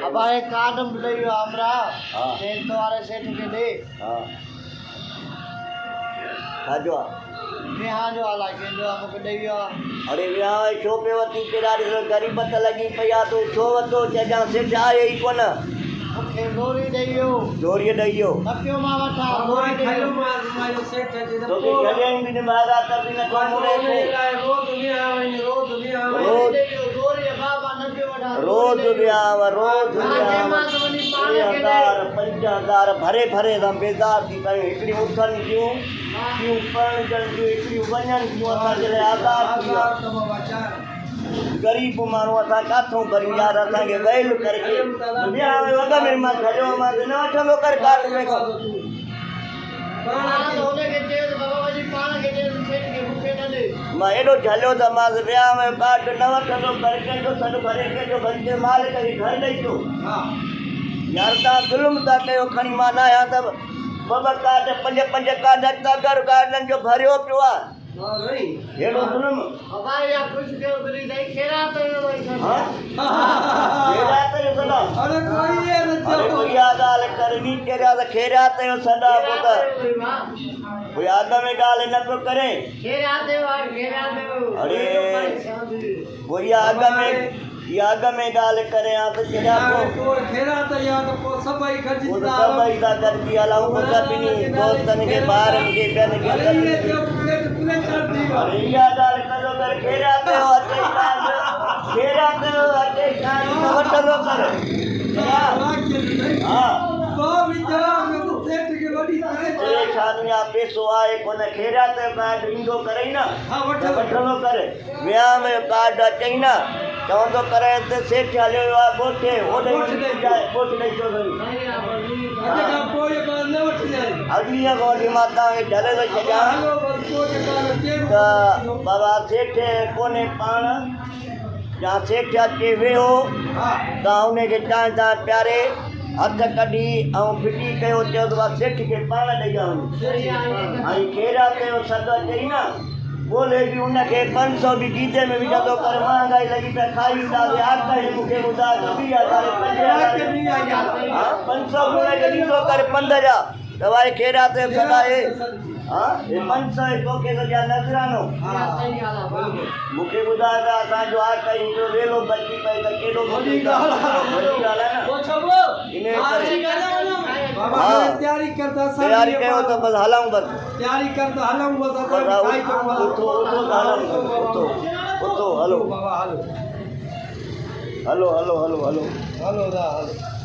हमारे कार्ड हम ले हमरा सेठ तो वाले सेठ के दे खाजो यहाँ जो वाला के जो हमको दे अरे यहाँ छो पे वती तेरा गरीबत लगी पया तो छो वतो जजा सेठ आए ही कोन ओके गोरी दइयो जोरिए दइयो नपियो मा वठा गोरी खायो मायो सेठ दे तो के गलेन भी मारा तब न को मोरे रो दुनिया आवे रो दुनिया आवे गोरी बाबा नपियो वठा रोज ब्याह 5000 भरे भरे हम बेजार थी कयो एकड़ी उठन क्यों क्यों पण जन जो एकड़ी वणन क्यों असा जले आजाद थी गरीब मानो असा काथों भरी यार असा के वेल करके ब्याह में वगा में मा खजो मा न वठलो कर काट में को पाण होने के तेज बाबा जी पाण के तेज सेठ के भूखे न दे मां एडो झलो त मां ब्याह में काट न वठलो करके तो सड भरे के जो बंदे माल के घर लई तो हां यार ता जुल्म ता कयो खणी मा ना या त बाबा काट पंज पंज काट ता घर गार्डन जो भरियो पियो आ हां नहीं एडो जुल्म बाबा या कुछ के उतरी दई खेरा तो हां खेरा तो सदा अरे कोई ये न अरे कोई आदाल करनी तेरा तो खेरा तो सदा पुत कोई आदम में गाल न तो करे खेरा दे अरे कोई आदम में याद में गाल करे आ तो तेरा को खेरा तो याद को सबई खजिदा सबई दा कर दिया लाऊ बता बिनी दोस्तन के बाहर के बन के अरे जो पूरे कर दी अरे याद गाल करो कर खेरा तो अते खान वटलो कर हां तो विचार में तो सेठ के बड़ी परेशानियां पैसो आए कोन खेरा ते कार्ड इंदो करे ना हां वटलो कर ब्याह में कार्ड अचई ना तो करे ते सेठ हलियो आ गोठे ओडे जाए गोठ नहीं तो नहीं अरे का कोई बात न उठ जाए अगली गोडी माता के डरे तो छजा हेलो बस को के काल के बाबा सेठ कोने पाण जा सेठ के वेहो ता उने के ता प्यारे हथ कढी ऐं फिटी कयो चयो त सेठ के पाण ॾेई आऊं हाणे खेरा कयो सद चई न बोले भी उनके 500 भी गीते में भी जदो कर महंगाई लगी पे खाई दा आटा ही मुखे बुदा 20000 हां 500 गुणे के दी तो कर 15000 दवाई खेरा ते सदाए हां ये 500 तो के तो जा नजरानो हां सही गाला मुखे बुदा दा सा जो आटा ही जो वेलो बची पे त केडो बड़ी गाला ना ओ छबो इने बाबा तैयारी करता सब तैयारी कयो तो बस हलाऊं बस तैयारी करता हलाऊं बस भाई उतो हलो बाबा हलो हलो हलो हलो हलो हलो दा हलो